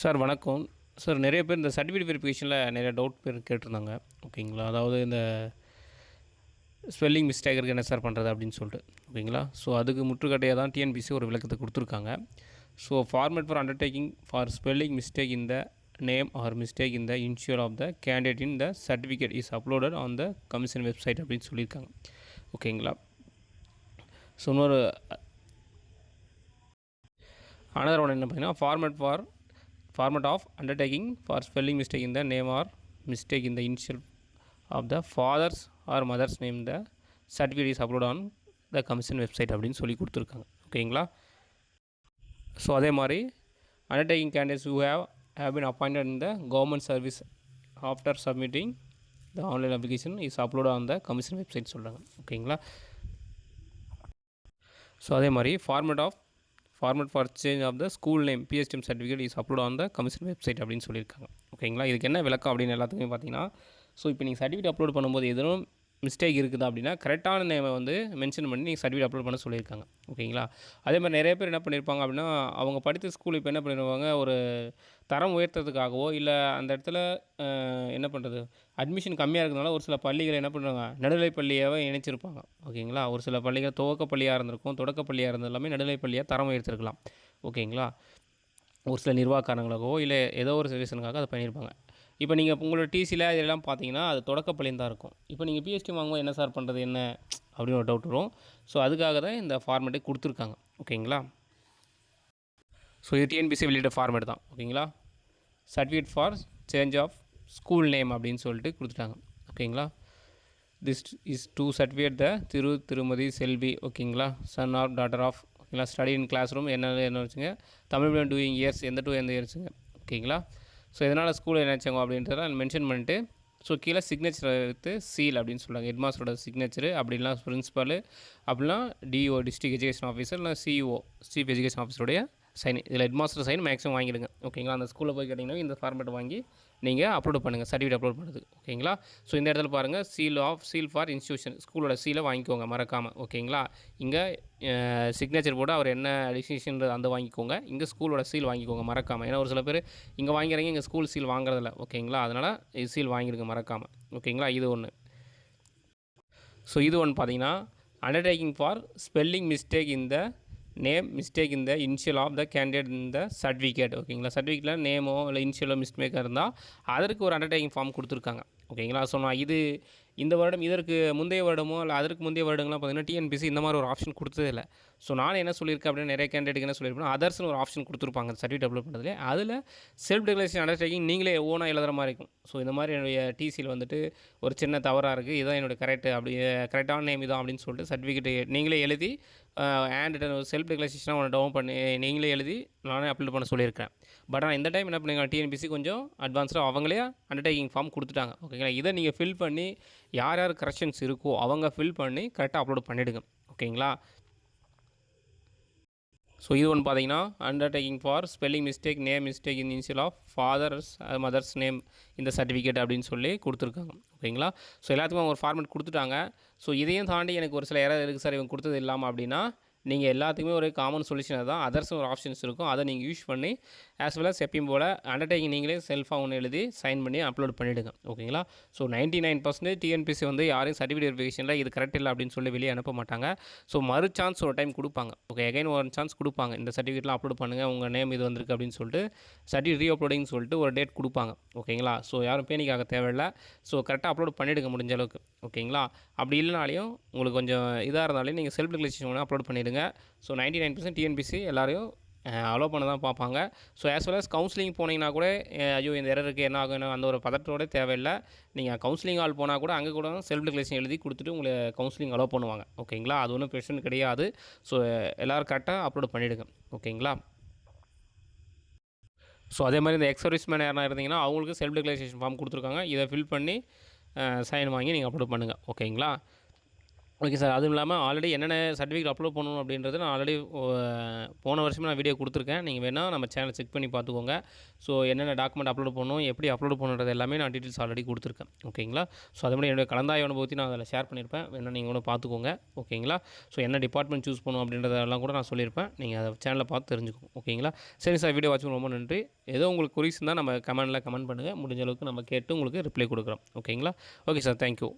Sir வணக்கம். Sir நெறைய பேர் இந்த சர்டிஃபிகேட் வெரிஃபிகேஷனில நெறைய டவுட் கேட்டிருந்தாங்க. ஓகேங்களா? அதாவது இந்த ஸ்பெல்லிங் மிஸ்டேக் இருக்கு என்ன சார் பண்ணுறது அப்படின்னு சொல்லிட்டு. ஓகேங்களா? ஸோ அதுக்கு முற்றுக்கட்டையா தான் டிஎன்பிஎஸ்சி ஒரு விளக்கத்த குடுத்துருக்காங்க. So format for undertaking for spelling mistake in the name or mistake in the initial of the candidate in the certificate is uploaded on the commission website அப்படின்னு சொல்லியிருக்காங்க. ஓகேங்களா? ஸோ இன்னொரு அனதர் ஒன் என்ன பார்த்தீங்கன்னா format of undertaking for spelling mistake in the name or mistake in the initial of the father's or mother's name the certificate is uploaded on the commission website அப்படின்னு சொல்லி கொடுத்துருக்காங்க. ஓகேங்களா? So அதே மாதிரி undertaking candidates who have been appointed in the government service after submitting the online application is uploaded on the commission website சொல்கிறாங்க. ஓகேங்களா? So அதே மாதிரி format for change of the school name PSTM certificate is upload on the commission website அப்படின்னு சொல்லியிருக்காங்க. ஓகேங்களா? இதுக்கு என்ன விளக்கம் அப்படின்னு எல்லாத்துக்குமே பார்த்தீங்கன்னா, ஸோ இப்போ நீங்கள் சர்டிஃபிகேட் அப்லோட் பண்ணும்போது எதுவும் மிஸ்டேக் இருக்குதா அப்படின்னா கரெக்டான நேமை வந்து மென்ஷன் பண்ணி நீங்கள் சர்டிஃபிகேட் அப்லோட் பண்ண சொல்லியிருக்காங்க. ஓகேங்களா? அதே மாதிரி நிறைய பேர் என்ன பண்ணியிருப்பாங்க அப்படின்னா, அவங்க படித்த ஸ்கூல் இப்போ என்ன பண்ணிடுவாங்க, ஒரு தரம் உயர்த்துறதுக்காகவோ இல்லை அந்த இடத்துல என்ன பண்ணுறது, அட்மிஷன் கம்மியாக இருக்கிறதுனால ஒரு சில பள்ளிகள் என்ன பண்ணுறாங்க, நடுநிலைப் பள்ளியாகவே இணைச்சிருப்பாங்க. ஓகேங்களா? ஒரு சில பள்ளிகள் துவக்க பள்ளியாக இருந்திருக்கும், தொடக்க பள்ளியாக இருந்தது எல்லாமே நடுநிலைப் பள்ளியாக தரம் உயர்த்திருக்கலாம். ஓகேங்களா? ஒரு சில நிர்வாக காரணங்களுக்காகவோ இல்லை ஏதோ ஒரு ரீசனுக்காக அதை பண்ணியிருப்பாங்க. இப்போ நீங்கள் உங்களோட டிசியில் இதெல்லாம் பார்த்தீங்கன்னா அது தொடக்கப்பள்ளின்னு தான் இருக்கும். இப்போ நீங்கள் பிஎஸ்டி வாங்கும்போது என்ன சார் பண்ணுறது என்ன அப்படின்னு ஒரு டவுட் வரும். ஸோ அதுக்காக தான் இந்த ஃபார்மேட்டை கொடுத்துருக்காங்க. ஓகேங்களா? ஸோ இது டிஎன்பிசி வெளியிட்ட ஃபார்மேட் தான். ஓகேங்களா? Certificate for change of school name அப்படின்னு சொல்லிட்டு கொடுத்துட்டாங்க. ஓகேங்களா? This is to certificate the திருமதி செல்வி. ஓகேங்களா? Son or daughter of. ஓகேங்களா? ஸ்டடி இன் கிளாஸ் ரூம் என்ன வச்சுங்க, தமிழ் மீடியம் டூயிங் இயர்ஸ் எந்த இயர்ஸுங்க. ஓகேங்களா? ஸோ எதனால் ஸ்கூலில் நினச்சாங்க அப்படின்றத மென்ஷன் பண்ணிட்டு, ஸோ கீழே சிக்னேச்சர் எடுத்து சீல் அப்படின்னு சொல்லுவாங்க. ஹெட்மாஸ்டரோட சிக்னேச்சரு, அப்படின்னா பிரின்ஸிபல், அப்படின்னா டிஓ டிஸ்ட்ரிக்ட் எஜுகேஷன் ஆஃபீஸர், இல்லை சிஇஓ சீஃப் எஜுகேஷன் ஆஃபீஸருடைய சைன். இதில் ஹெட்மாஸ்டர் சைன் மேக்ஸிமம் வாங்கிடுங்க. ஓகேங்களா? அந்த ஸ்கூலில் போய் கேட்டிங்கன்னா இந்த ஃபார்மேட் வாங்கி நீங்கள் அப்லோட் பண்ணுங்கள், சர்டிஃபிகேட் அப்லோட் பண்ணுறது. ஓகேங்களா? ஸோ இந்த இடத்துல பாருங்கள், சீல் ஃபார் இன்ஸ்டியூஷன், ஸ்கூலோட சீலை வாங்கிக்கோங்க மறக்காமல். ஓகேங்களா? இங்கே சிக்னேச்சர் போட்டு அவர் என்ன டிசிஷன் அந்த வாங்கிக்கோங்க, இங்கே ஸ்கூலோட சீல் வாங்கிக்கோங்க மறக்காமல். ஏன்னா ஒரு சில பேர் இங்கே வாங்கிறீங்க, இங்கே ஸ்கூல் சீல் வாங்குறதில்ல. ஓகேங்களா? அதனால் இது சீல் வாங்கிடுங்க மறக்காமல். ஓகேங்களா? இது ஒன்று. ஸோ இது ஒன்று பார்த்தீங்கன்னா, undertaking for spelling mistake in the name mistake in the initial of the candidate in the certificate. ஓகேங்களா? சர்டிஃபிகேட்டில் நேமோ இல்லை இனிஷியலோ மிஸ்டேக்காக இருந்தால் அதற்கு ஒரு அண்டர்டேக்கிங் ஃபார்ம் கொடுத்துருக்காங்க. ஓகேங்களா? ஸோ நான் இந்த வருடம் இதற்கு முந்தைய வருடமோ இல்லை அதற்கு முந்தைய வருடங்கள்லாம் பார்த்தீங்கன்னா டிஎன்பிசி இந்த மாதிரி ஒரு ஆப்ஷன் கொடுத்ததே இல்லை. ஸோ நான் என்ன சொல்லியிருக்கேன் அப்படின்னா, நிறைய கேண்டிடேட்டுக்கு என்ன சொல்லியிருப்பேன், அதர்ஸ்னு ஒரு ஆப்ஷன் கொடுத்துருப்பாங்க சர்டிஃபிகேட் அப்லோட் பண்ணுறதுலே. அதில் செல்ஃப் டிக்ளரேஷன் அண்டர்டேக்கிங் நீங்களே ஓனாக எழுதுகிற மாதிரி இருக்கும். ஸோ இந்த மாதிரி என்னுடைய டிசியில் வந்துட்டு ஒரு சின்ன தவறாக இருக்குது, இதுதான் என்னுடைய கரெக்டான நேம் இதான் அப்படின்னு சொல்லிட்டு சர்டிஃபிகேட் நீங்களே எழுதி ஹேண்ட் செல்ஃப் டிக்ளரேஷனாக ஒன்று டவுன் பண்ணி நீங்களே எழுதி நானே அப்லோட் பண்ண சொல்லியிருக்கேன். பட் ஆனால் இந்த டைம் என்ன பண்ணுங்க, டிஎன்பிசி கொஞ்சம் அட்வான்ஸ்டாக அவங்களே அண்டர்டேக்கிங் ஃபார்ம் கொடுத்துட்டாங்க. ஓகேங்களா? இதை நீங்கள் ஃபில் பண்ணி யார் கரெக்ஷன்ஸ் இருக்கோ அவங்க ஃபில் பண்ணி கரெக்டாக அப்லோட் பண்ணிவிடுங்க. ஓகேங்களா? ஸோ இது ஒன்று பார்த்தீங்கன்னா, undertaking for spelling mistake name mistake in initial of mother's name இந்த சர்டிஃபிகேட் அப்படின்னு சொல்லி கொடுத்துருக்காங்க. ஓகேங்களா? ஸோ எல்லாத்துக்கும் அவங்க ஒரு ஃபார்மேட் கொடுத்துட்டாங்க. ஸோ இதையும் தாண்டி எனக்கு ஒரு சில எரர் இருக்குது சார் இவங்க கொடுத்தது இல்லாமல் அப்படின்னா, நீங்கள் எல்லாத்துக்குமே ஒரு காமன் சொல்யூஷன் தான், அதர்ஸ்னு ஒரு ஆப்ஷன்ஸ் இருக்கும், அதை நீங்கள் யூஸ் பண்ணி ஆஸ் வெல் அஸ் எப்பயும் போல் அண்டர்டேக்கிங் நீங்களே செல்ஃபாக ஒன்று எழுதி சைன் பண்ணி அப்லோட் பண்ணிவிடுங்க. ஓகேங்களா? ஸோ 99% டிஎன்பிசி வந்து யாரையும் சர்டிஃபிகேட் வெரிஃபிகேஷனில் இது கரெக்ட் இல்லை அப்படின்னு சொல்லி வெளியே அனுப்ப மாட்டாங்க. ஸோ மறு சான்ஸ் ஒரு டைம் கொடுப்பாங்க. ஓகே, அகைன் ஒரு சான்ஸ் கொடுப்பாங்க, இந்த சர்டிஃபிகேட்லாம் அப்லோட் பண்ணுங்கள், உங்கள் நேம் இது வந்திருக்கு அப்படின்னு சொல்லிட்டு சர்டிஃபிகேட் ரீ அப்லோடிங்னு சொல்லிட்டு ஒரு டேட் கொடுப்பாங்க. ஓகேங்களா? ஸோ யாரும் பேனிக்காக தேவையில்லை. ஸோ கரெக்டாக அப்லோட் பண்ணிவிடுங்க முடிஞ்ச அளவுக்கு. ஓகேங்களா? அப்படி இல்லைனாலையும் உங்களுக்கு கொஞ்சம் இதாக இருந்தாலும் நீங்கள் செல்ஃப் டிக்ளரேஷன் அப்லோட் பண்ணிவிடுங்க. ஸோ 99% டிஎன்பிசி எல்லாரையும் அலோவ் பண்ண தான் பார்ப்பாங்க. So as well as counselling போனீங்கன்னா கூட ஐயோ இந்த எரர் இருக்குது என்ன ஆகும் அந்த ஒரு பதட்டத்தோட தேவையில்லை. நீங்கள் கவுன்சிலிங் ஹால் போனால் கூட அங்கே கூட செல்ஃப் டிக்ளரேஷன் எழுதி கொடுத்துட்டு உங்களை கவுன்சிலிங் அலோவ் பண்ணுவாங்க. ஓகேங்களா? அது ஒன்றும் பிரச்சனை கிடையாது. ஸோ எல்லோரும் கரெக்டாக அப்லோட் பண்ணிவிடுங்க. ஓகேங்களா? ஸோ அதே மாதிரி இந்த எக்ஸ் சர்வீஸ்மேன் யாராக இருந்தீங்கன்னா அவங்களுக்கு செல்ஃப் டிக்ளரேஷன் ஃபார்ம் கொடுத்துருக்காங்க, இதை ஃபில் பண்ணி சைன் வாங்கி நீங்கள் அப்லோட் பண்ணுங்கள். ஓகேங்களா? Okay sir. அதுவும் இல்லாமல் ஆல்ரெடி என்னென்ன சர்டிஃபிகேட் அப்லோட் பண்ணணும் அப்படின்றத நான் ஆல்ரெடி போன வருஷமே நான் வீடியோ கொடுத்துருக்கேன். நீங்கள் வேணால் நம்ம சேனலை செக் பண்ணி பார்த்துக்கோங்க. ஸோ என்னென்ன டாக்குமெண்ட் அப்லோட் பண்ணணும், எப்படி அப்லோட் பண்ணுறது எல்லாமே நான் டீட்டெயில்ஸ் ஆல்ரெடி கொடுத்துருக்கேன். ஓகேங்களா? ஸோ அது மாதிரி என்னுடைய கலந்தாய்வு அனுபவத்தையும் நான் அதில் ஷேர் பண்ணியிருப்பேன். வேணால் நீங்கள் கூட பார்த்துக்கோங்க. ஓகேங்களா? ஸோ என்ன டிபார்ட்மெண்ட் சூஸ் பண்ணணும் அப்படின்றதெல்லாம் கூட நான் சொல்லியிருப்பேன். நீங்கள் அதை சேனலை பார்த்து தெரிஞ்சுக்கோங்க. ஓகேங்களா? சரி சார், வீடியோ வாட்சிங் ரொம்ப நன்றி. ஏதோ உங்களுக்கு குறிஸ் இருந்தால் நம்ம கமெண்ட் பண்ணுங்கள். முடிஞ்ச அளவுக்கு நம்ம கேட்டு உங்களுக்கு ரிப்ளை கொடுக்குறோம். ஓகேங்களா? Okay sir, thank you.